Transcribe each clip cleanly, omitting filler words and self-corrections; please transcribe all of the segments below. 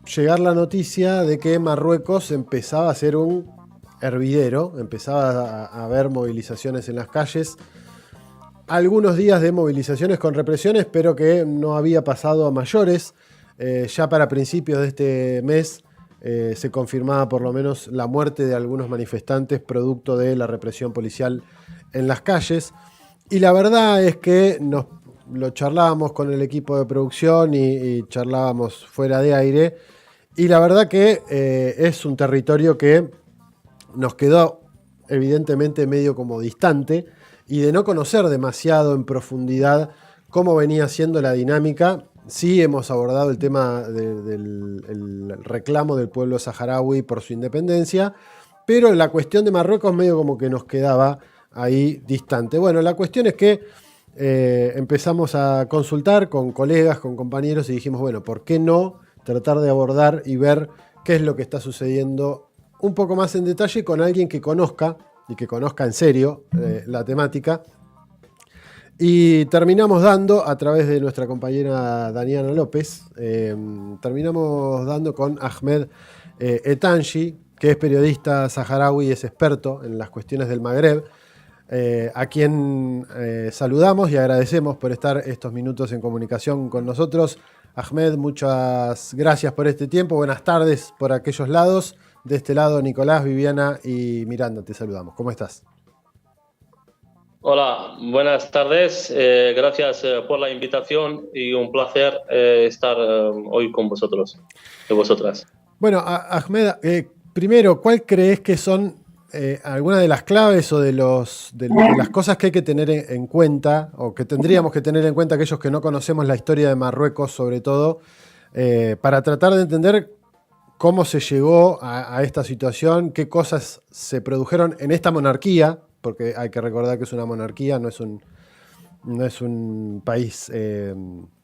llegar la noticia de que Marruecos empezaba a ser un hervidero, empezaba a haber movilizaciones en las calles, algunos días de movilizaciones con represiones, pero que no había pasado a mayores. Ya para principios de este mes se confirmaba por lo menos la muerte de algunos manifestantes producto de la represión policial en las calles. Y la verdad es que lo charlábamos con el equipo de producción y charlábamos fuera de aire. Y la verdad que es un territorio que nos quedó evidentemente medio como distante y de no conocer demasiado en profundidad cómo venía siendo la dinámica. Sí hemos abordado el tema del reclamo del pueblo saharaui por su independencia, pero la cuestión de Marruecos medio como que nos quedaba ahí distante. Bueno, la cuestión es que empezamos a consultar con colegas, con compañeros y dijimos, bueno, ¿por qué no tratar de abordar y ver qué es lo que está sucediendo un poco más en detalle con alguien que conozca y que conozca en serio la temática? Y terminamos dando, a través de nuestra compañera Daniela López, terminamos dando con Ahmed Etanji, que es periodista saharaui y es experto en las cuestiones del Magreb, a quien saludamos y agradecemos por estar estos minutos en comunicación con nosotros. Ahmed, muchas gracias por este tiempo. Buenas tardes por aquellos lados. De este lado, Nicolás, Viviana y Miranda, te saludamos. ¿Cómo estás? Hola, buenas tardes. Gracias por la invitación y un placer estar hoy con vosotros y vosotras. Bueno, Ahmed, primero, ¿cuál crees que son algunas de las claves o de las cosas que hay que tener en cuenta o que tendríamos que tener en cuenta aquellos que no conocemos la historia de Marruecos, sobre todo, para tratar de entender cómo se llegó a esta situación, qué cosas se produjeron en esta monarquía, porque hay que recordar que es una monarquía, no es un país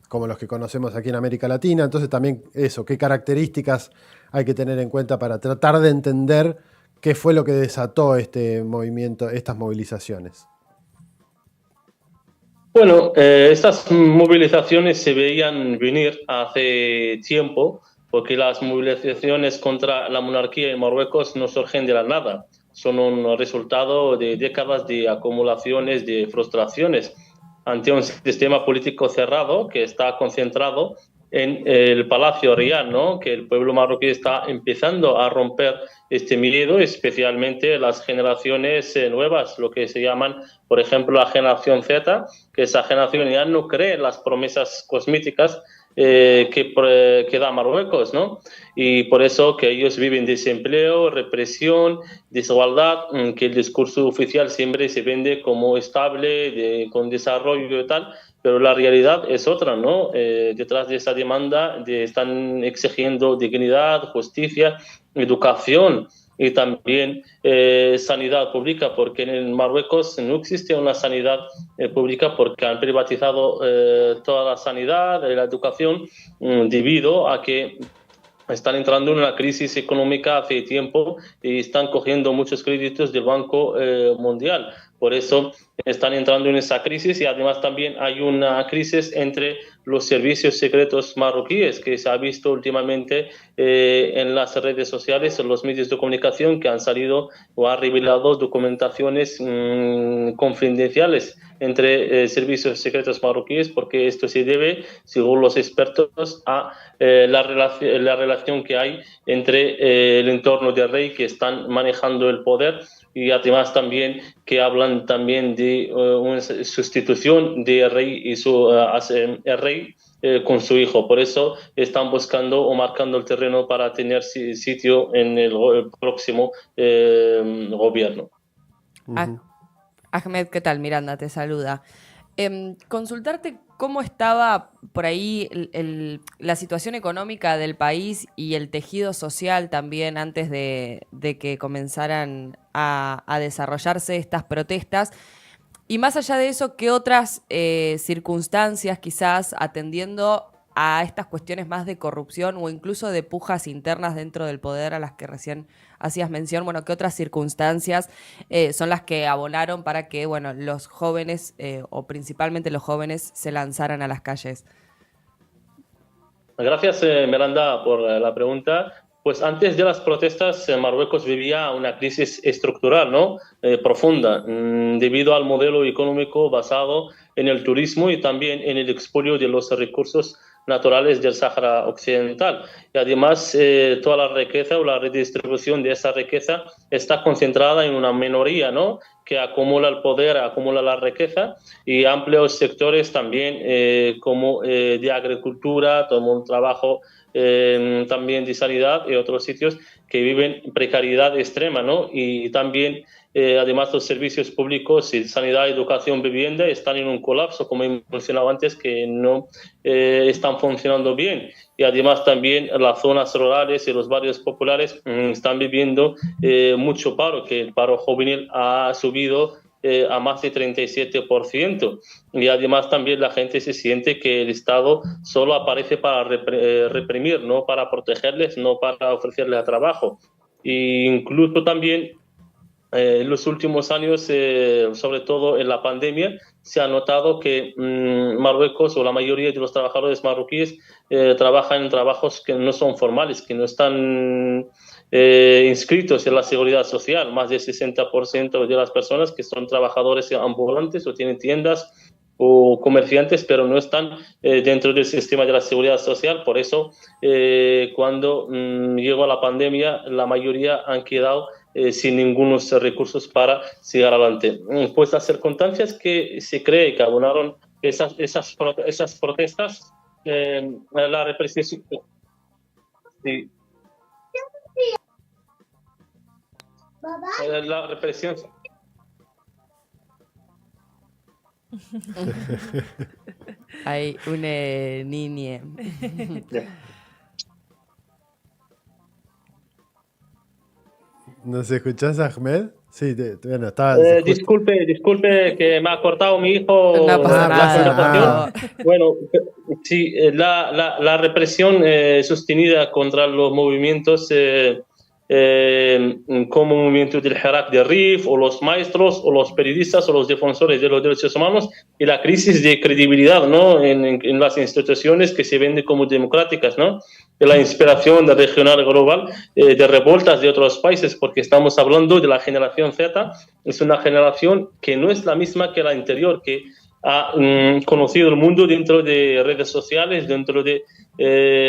como los que conocemos aquí en América Latina. Entonces también eso, qué características hay que tener en cuenta para tratar de entender qué fue lo que desató este movimiento, estas movilizaciones. Bueno, estas movilizaciones se veían venir hace tiempo porque las movilizaciones contra la monarquía en Marruecos no surgen de la nada. Son un resultado de décadas de acumulaciones de frustraciones ante un sistema político cerrado que está concentrado en el Palacio Real, ¿no? Que el pueblo marroquí está empezando a romper este miedo, especialmente las generaciones nuevas, lo que se llaman, por ejemplo, la generación Z, que esa generación ya no cree en las promesas cosméticas que da Marruecos, ¿no? Y por eso que ellos viven desempleo, represión, desigualdad, que el discurso oficial siempre se vende como estable, con desarrollo y tal, pero la realidad es otra, ¿no? Detrás de esa demanda están exigiendo dignidad, justicia, educación y también sanidad pública, porque en Marruecos no existe una sanidad pública porque han privatizado toda la sanidad y la educación debido a que están entrando en una crisis económica hace tiempo y están cogiendo muchos créditos del Banco Mundial. Por eso están entrando en esa crisis y además también hay una crisis entre los servicios secretos marroquíes que se ha visto últimamente en las redes sociales, en los medios de comunicación que han salido o han revelado documentaciones confidenciales entre servicios secretos marroquíes, porque esto se debe, según los expertos, a la relación que hay entre el entorno del rey que están manejando el poder y además también que hablan también de una sustitución del rey y el rey con su hijo. Por eso están buscando o marcando el terreno para tener sitio en el próximo gobierno. Ujú. Ahmed, ¿qué tal? Miranda te saluda. Consultarte cómo estaba por ahí la situación económica del país y el tejido social también antes de que comenzaran a desarrollarse estas protestas. Y más allá de eso, ¿qué otras circunstancias quizás atendiendo a estas cuestiones más de corrupción o incluso de pujas internas dentro del poder a las que recién hacías mención? Bueno, ¿qué otras circunstancias son las que abonaron para que, bueno, los jóvenes o principalmente los jóvenes se lanzaran a las calles? Gracias, Miranda, por la pregunta. Pues antes de las protestas, Marruecos vivía una crisis estructural, ¿no? Profunda, debido al modelo económico basado en el turismo y también en el expolio de los recursos naturales del Sáhara Occidental. Y además, toda la riqueza o la redistribución de esa riqueza está concentrada en una minoría, ¿no? Que acumula el poder, acumula la riqueza, y amplios sectores también, como de agricultura, todo un trabajo también de sanidad y otros sitios que viven precariedad extrema, ¿no? Y también, además, los servicios públicos, sanidad, educación, vivienda, están en un colapso, como he mencionado antes, que no están funcionando bien. Y además también las zonas rurales y los barrios populares están viviendo mucho paro, que el paro juvenil ha subido a más de 37%. Y además también la gente se siente que el Estado solo aparece para reprimir, no para protegerles, no para ofrecerles trabajo. E incluso también en los últimos años, sobre todo en la pandemia, se ha notado que Marruecos, o la mayoría de los trabajadores marroquíes, trabajan en trabajos que no son formales, que no están inscritos en la seguridad social. Más del 60% de las personas que son trabajadores ambulantes o tienen tiendas o comerciantes, pero no están dentro del sistema de la seguridad social. Por eso, cuando llegó la pandemia, la mayoría han quedado sin ningunos recursos para seguir adelante. Pues las circunstancias que se cree que abonaron esas protestas, la represión. Sí, la represión. Hay una niña. ¿Nos escuchás, Ahmed? Sí, bueno, estaba... Disculpe que me ha cortado mi hijo. No pasa nada. Bueno, sí, la represión sostenida contra los movimientos como el movimiento del Hirak de Rif, o los maestros, o los periodistas, o los defensores de los derechos humanos, y la crisis de credibilidad, ¿no? en las instituciones que se venden como democráticas, ¿no? De la inspiración de regional global, de revoltas de otros países, porque estamos hablando de la generación Z. Es una generación que no es la misma que la anterior, que ha conocido el mundo dentro de redes sociales, dentro de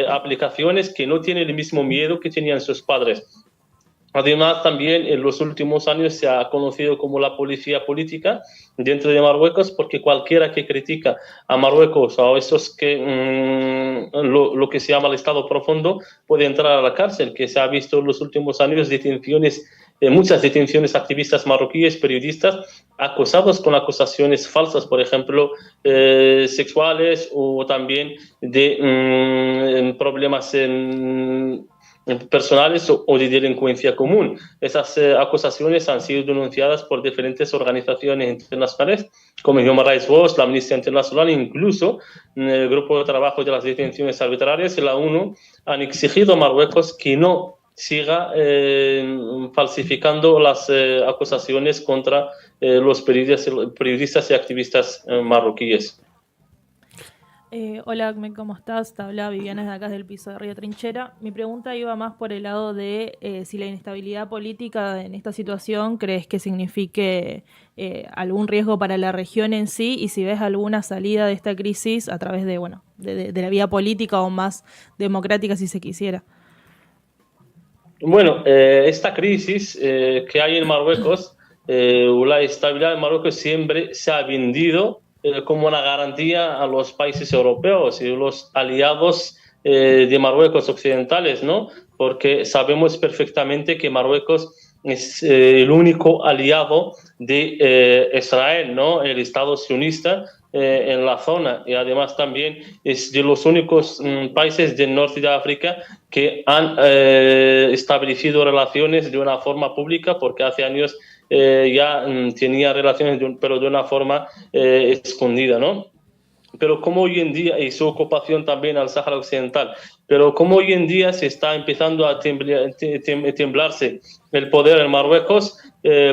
aplicaciones, que no tiene el mismo miedo que tenían sus padres. Además, también en los últimos años se ha conocido como la policía política dentro de Marruecos, porque cualquiera que critica a Marruecos o a esos que lo que se llama el Estado profundo puede entrar a la cárcel, que se ha visto en los últimos años detenciones, muchas detenciones activistas marroquíes, periodistas, acusados con acusaciones falsas, por ejemplo, sexuales, o también de problemas personales o de delincuencia común. Esas acusaciones han sido denunciadas por diferentes organizaciones internacionales como Human Rights Watch, la Amnistía Internacional, e incluso el Grupo de Trabajo de las Detenciones Arbitrarias y la ONU han exigido a Marruecos que no siga falsificando las acusaciones contra los periodistas y activistas marroquíes. Hola, Ahmed, ¿cómo estás? Te habla Viviana de acá del piso de Río Trinchera. Mi pregunta iba más por el lado de si la inestabilidad política en esta situación crees que signifique algún riesgo para la región en sí, y si ves alguna salida de esta crisis a través de, bueno, de la vía política o más democrática, si se quisiera. Bueno, esta crisis que hay en Marruecos, la estabilidad en Marruecos siempre se ha vendido como una garantía a los países europeos y los aliados de Marruecos occidentales, ¿no? Porque sabemos perfectamente que Marruecos es el único aliado de Israel, ¿no? El Estado sionista en la zona, y además también es de los únicos países del norte de África que han establecido relaciones de una forma pública, porque hace años ya tenía relaciones, pero de una forma escondida, ¿no? Pero como hoy en día, y su ocupación también al Sáhara Occidental, pero como hoy en día se está empezando a temblarse el poder en Marruecos,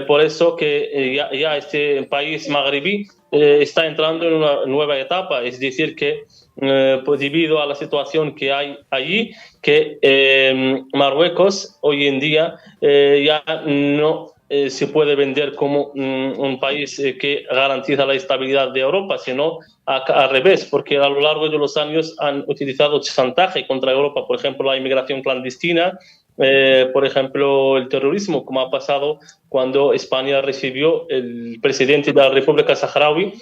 por eso que ya este país magrebí está entrando en una nueva etapa, es decir, que pues debido a la situación que hay allí, que Marruecos hoy en día ya no se puede vender como un país que garantiza la estabilidad de Europa, sino al revés, porque a lo largo de los años han utilizado chantaje contra Europa, por ejemplo, la inmigración clandestina, por ejemplo, el terrorismo, como ha pasado cuando España recibió el presidente de la República Saharaui.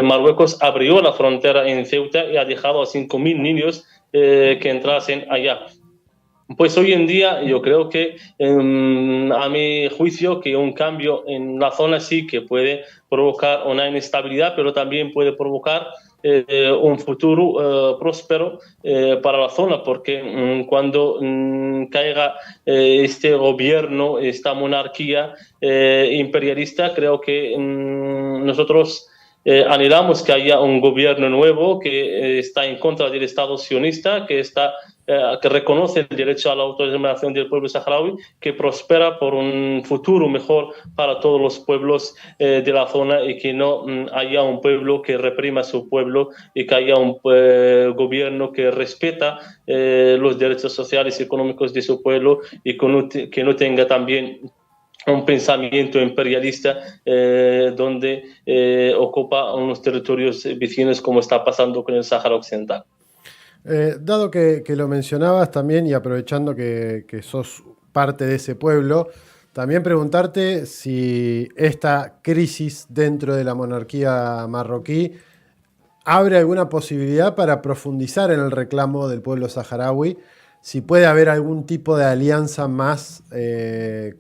Marruecos abrió la frontera en Ceuta y ha dejado a 5.000 niños que entrasen allá. Pues hoy en día yo creo que, a mi juicio, que un cambio en la zona sí que puede provocar una inestabilidad, pero también puede provocar un futuro próspero para la zona, porque cuando caiga este gobierno, esta monarquía imperialista, creo que nosotros anhelamos que haya un gobierno nuevo que está en contra del Estado sionista, que reconoce el derecho a la autodeterminación del pueblo saharaui, que prospera por un futuro mejor para todos los pueblos de la zona, y que no haya un pueblo que reprima a su pueblo, y que haya un gobierno que respeta los derechos sociales y económicos de su pueblo, y que no tenga también un pensamiento imperialista donde ocupa unos territorios vecinos, como está pasando con el Sáhara Occidental. Dado que lo mencionabas también, y aprovechando que sos parte de ese pueblo, también preguntarte si esta crisis dentro de la monarquía marroquí abre alguna posibilidad para profundizar en el reclamo del pueblo saharaui, si puede haber algún tipo de alianza más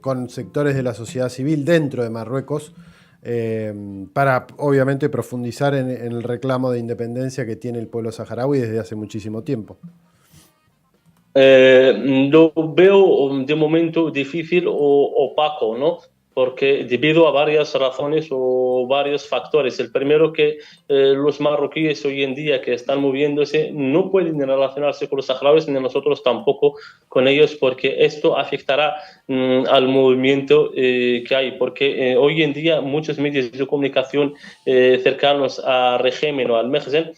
con sectores de la sociedad civil dentro de Marruecos, para obviamente profundizar en el reclamo de independencia que tiene el pueblo saharaui desde hace muchísimo tiempo. Lo veo de momento difícil o opaco, ¿no? Porque debido a varias razones o varios factores. El primero, que los marroquíes hoy en día que están moviéndose no pueden relacionarse con los saharauis, ni nosotros tampoco con ellos, porque esto afectará al movimiento que hay. Porque hoy en día muchos medios de comunicación cercanos al régimen o al Mehsen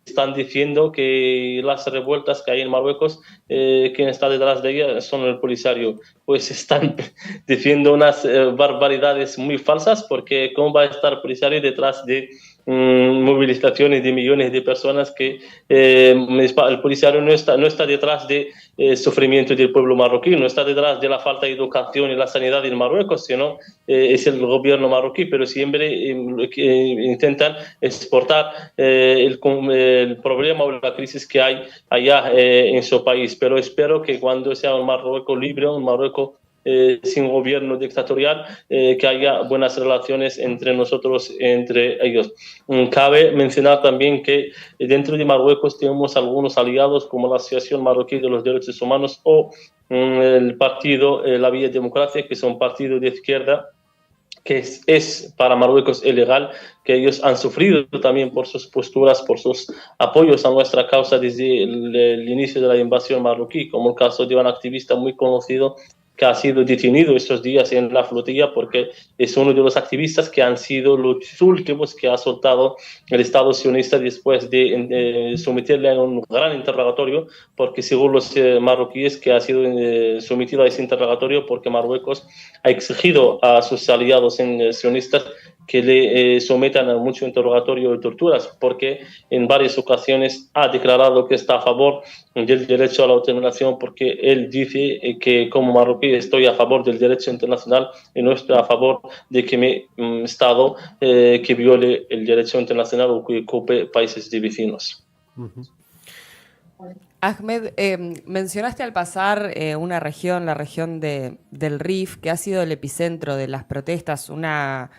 están diciendo que las revueltas que hay en Marruecos, quien está detrás de ellas son el Polisario. Pues están diciendo unas barbaridades muy falsas, porque ¿cómo va a estar el Polisario detrás de movilizaciones de millones de personas? Que el Polisario no está detrás de sufrimiento del pueblo marroquí, no está detrás de la falta de educación y la sanidad en Marruecos, sino es el gobierno marroquí, pero siempre intentan exportar el problema o la crisis que hay allá en su país. Pero espero que cuando sea un Marruecos libre, un Marruecos sin gobierno dictatorial, que haya buenas relaciones entre nosotros, entre ellos. Cabe mencionar también que dentro de Marruecos tenemos algunos aliados, como la Asociación Marroquí de los Derechos Humanos o el partido La Vía Democracia, que es un partido de izquierda que es para Marruecos ilegal, que ellos han sufrido también por sus posturas, por sus apoyos a nuestra causa desde el inicio de la invasión marroquí, como el caso de un activista muy conocido que ha sido detenido estos días en la flotilla, porque es uno de los activistas que han sido los últimos que ha soltado el Estado sionista después de someterle a un gran interrogatorio, porque según los marroquíes, que ha sido sometido a ese interrogatorio porque Marruecos ha exigido a sus aliados sionistas que le sometan a mucho interrogatorio y torturas, porque en varias ocasiones ha declarado que está a favor del derecho a la autodeterminación, porque él dice que como marroquí estoy a favor del derecho internacional y no estoy a favor de que mi Estado que viole el derecho internacional o que ocupe países de vecinos. Ahmed, mencionaste al pasar una región, la región del Rif, que ha sido el epicentro de las protestas, una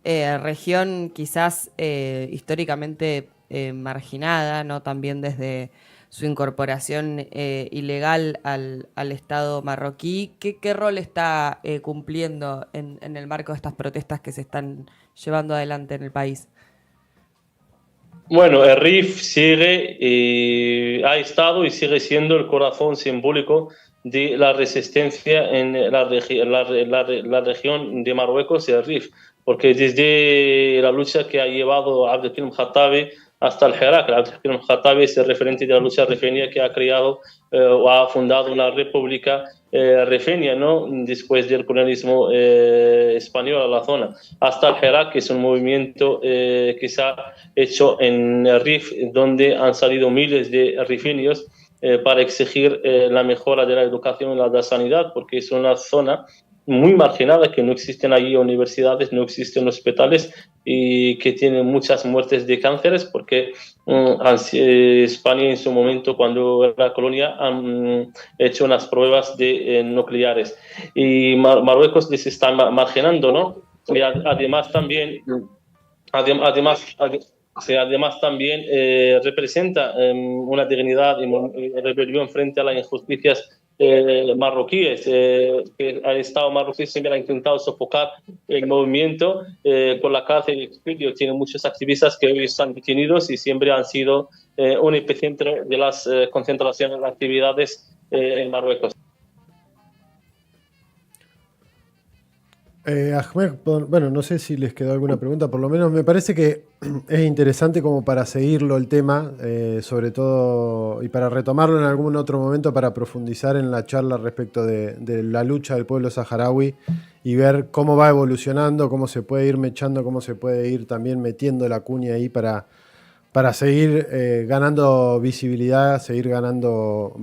región quizás históricamente marginada, ¿no? También desde su incorporación ilegal al Estado marroquí. ¿Qué rol está cumpliendo en el marco de estas protestas que se están llevando adelante en el país? Bueno, el Rif ha estado y sigue siendo el corazón simbólico de la resistencia en la región de Marruecos, el Rif, porque desde la lucha que ha llevado Abdelkrim Khattabi hasta el Herak. El Khattabi es el referente de la lucha rifeña que ha creado o ha fundado una república rifeña, ¿no? Después del colonialismo español a la zona. Hasta el Herak, que es un movimiento que se ha hecho en el Rif, donde han salido miles de rifeños para exigir la mejora de la educación y la de sanidad, porque es una zona muy marginada, que no existen allí universidades, no existen hospitales y que tienen muchas muertes de cánceres, porque España en su momento, cuando era la colonia, han hecho unas pruebas de nucleares, y Marruecos les está marginando, ¿no? Y además también además también representa una dignidad y rebelión frente a las injusticias marroquíes, que el Estado marroquí siempre ha intentado sofocar el movimiento con la cárcel y exilio. Tiene muchos activistas que hoy están detenidos y siempre han sido un epicentro de las concentraciones de actividades en Marruecos. Ahmed, bueno, no sé si les quedó alguna pregunta, por lo menos me parece que es interesante como para seguirlo el tema, sobre todo, y para retomarlo en algún otro momento, para profundizar en la charla respecto de la lucha del pueblo saharaui y ver cómo va evolucionando, cómo se puede ir mechando, cómo se puede ir también metiendo la cuña ahí para seguir ganando visibilidad, seguir ganando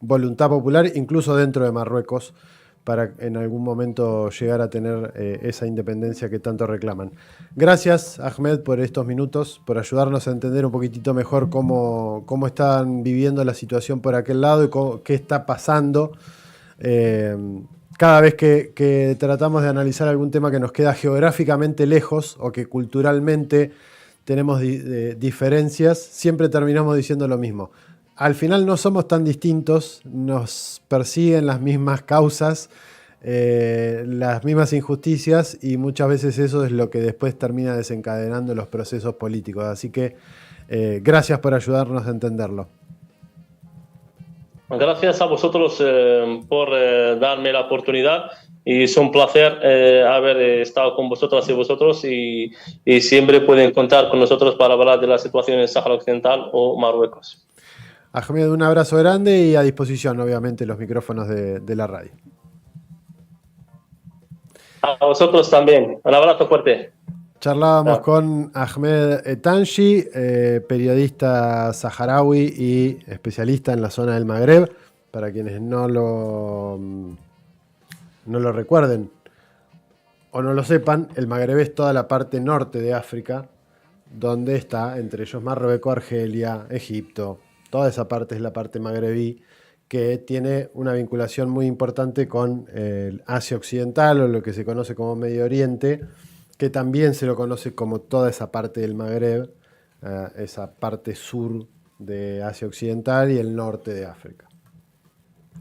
voluntad popular, incluso dentro de Marruecos, para en algún momento llegar a tener esa independencia que tanto reclaman. Gracias, Ahmed, por estos minutos, por ayudarnos a entender un poquitito mejor cómo están viviendo la situación por aquel lado y qué está pasando. Cada vez que tratamos de analizar algún tema que nos queda geográficamente lejos o que culturalmente tenemos diferencias, siempre terminamos diciendo lo mismo. Al final no somos tan distintos, nos persiguen las mismas causas, las mismas injusticias, y muchas veces eso es lo que después termina desencadenando los procesos políticos. Así que gracias por ayudarnos a entenderlo. Gracias a vosotros por darme la oportunidad, y es un placer haber estado con vosotras y vosotros, y siempre pueden contar con nosotros para hablar de la situación en Sáhara Occidental o Marruecos. Ahmed, un abrazo grande y a disposición, obviamente, los micrófonos de la radio. A vosotros también. Un abrazo fuerte. Charlábamos con Ahmed Etanchi, periodista saharaui y especialista en la zona del Magreb. Para quienes no lo recuerden o no lo sepan, el Magreb es toda la parte norte de África, donde está, entre ellos, Marruecos, Argelia, Egipto. Toda esa parte es la parte magrebí, que tiene una vinculación muy importante con el Asia Occidental, o lo que se conoce como Medio Oriente, que también se lo conoce como toda esa parte del Magreb, esa parte sur de Asia Occidental y el norte de África.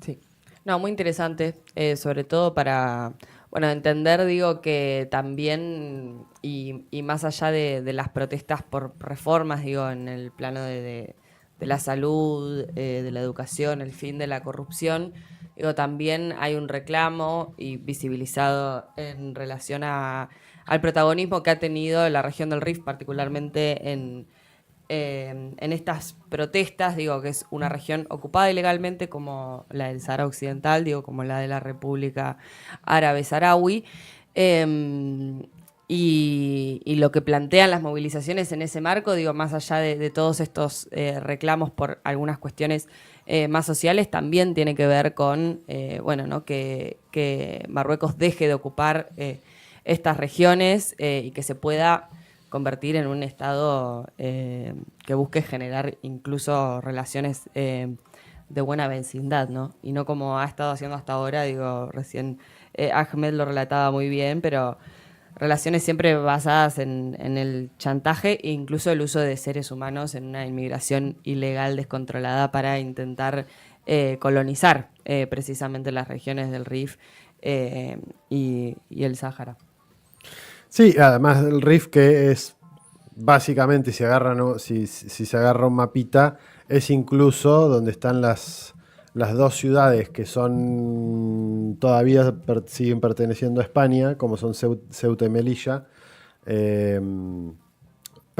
Sí, no, muy interesante, sobre todo para, bueno, entender, digo, que también, y más allá de las protestas por reformas, digo, en el plano de la salud, de la educación, el fin de la corrupción, digo, también hay un reclamo y visibilizado en relación al protagonismo que ha tenido la región del Rif, particularmente en estas protestas, digo, que es una región ocupada ilegalmente como la del Sahara Occidental, digo, como la de la República Árabe Saharaui. Y lo que plantean las movilizaciones en ese marco, digo, más allá de todos estos reclamos por algunas cuestiones más sociales, también tiene que ver con bueno, ¿no? que Marruecos deje de ocupar estas regiones y que se pueda convertir en un Estado que busque generar incluso relaciones de buena vecindad, ¿no? Y no como ha estado haciendo hasta ahora, digo, recién Ahmed lo relataba muy bien, pero relaciones siempre basadas en el chantaje e incluso el uso de seres humanos en una inmigración ilegal descontrolada para intentar colonizar precisamente las regiones del Rif y el Sáhara. Sí, además del Rif, que es básicamente, si se agarra un mapita, es incluso donde están las dos ciudades que son todavía siguen perteneciendo a España, como son Ceuta y Melilla,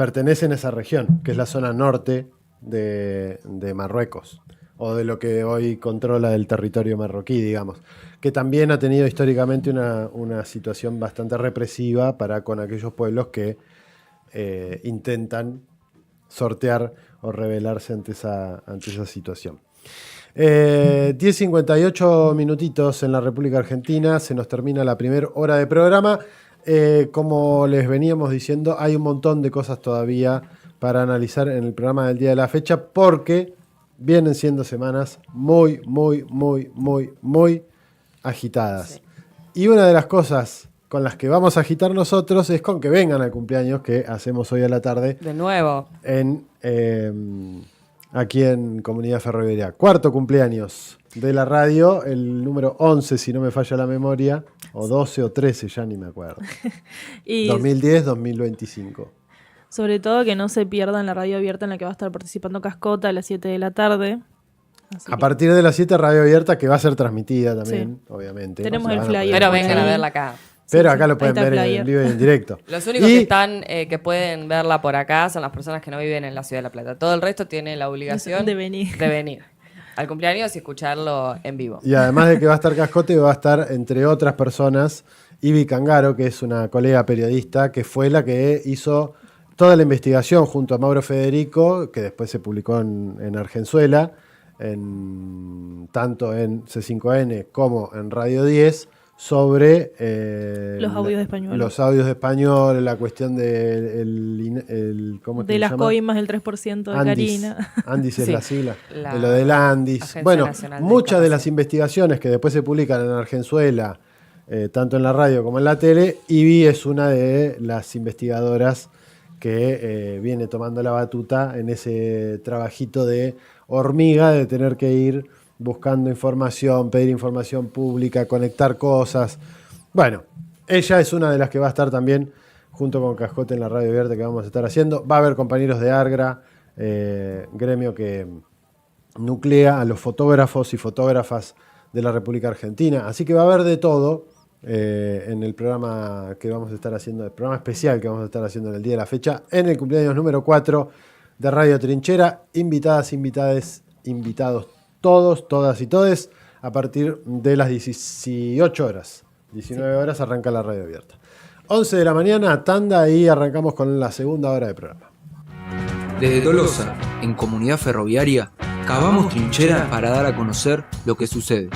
pertenecen a esa región, que es la zona norte de Marruecos, o de lo que hoy controla el territorio marroquí, digamos, que también ha tenido históricamente una situación bastante represiva para con aquellos pueblos que intentan sortear o rebelarse ante esa situación. 10:58 minutitos en la República Argentina, se nos termina la primera hora de programa. Como les veníamos diciendo, hay un montón de cosas todavía para analizar en el programa del día de la fecha, porque vienen siendo semanas muy, muy, muy, muy, muy agitadas. Sí. Y una de las cosas con las que vamos a agitar nosotros es con que vengan al cumpleaños que hacemos hoy a la tarde. De nuevo. Aquí en Comunidad Ferroviaria. Cuarto cumpleaños de la radio, el número 11, si no me falla la memoria, o 12 o 13, ya ni me acuerdo. 2010-2025. Sobre todo que no se pierdan la radio abierta en la que va a estar participando Cascota a las 7 de la tarde. A partir de las 7, radio abierta, que va a ser transmitida también, obviamente. Tenemos el flyer. Pero vengan a verla acá. Pero acá lo pueden ver en vivo y en directo. Los únicos que pueden verla por acá son las personas que no viven en la Ciudad de La Plata. Todo el resto tiene la obligación de venir al cumpleaños y escucharlo en vivo. Y además de que va a estar Cascote, va a estar, entre otras personas, Ibi Cangaro, que es una colega periodista, que fue la que hizo toda la investigación junto a Mauro Federico, que después se publicó en Argenzuela, tanto en C5N como en Radio 10, sobre los audios de español. Los audios de español, la cuestión de ¿cómo de las coimas del 3% de Andis. Karina. Andis es la sigla. De lo del Andis. Bueno, muchas de las investigaciones que después se publican en Argenzuela, tanto en la radio como en la tele, Ibi es una de las investigadoras que viene tomando la batuta en ese trabajito de hormiga, de tener que ir buscando información, pedir información pública, conectar cosas. Bueno, ella es una de las que va a estar también junto con Cascote en la radio abierta que vamos a estar haciendo. Va a haber compañeros de ARGRA, gremio que nuclea a los fotógrafos y fotógrafas de la República Argentina. Así que va a haber de todo en el programa que vamos a estar haciendo, el programa especial que vamos a estar haciendo en el día de la fecha, en el cumpleaños número 4 de Radio Trinchera. Invitadas, invitados todos, todas y todes, a partir de las 18 horas. 19 horas arranca la radio abierta. 11 de la mañana, tanda, y arrancamos con la segunda hora de programa. Desde Tolosa, en Comunidad Ferroviaria, cavamos trincheras para dar a conocer lo que sucede.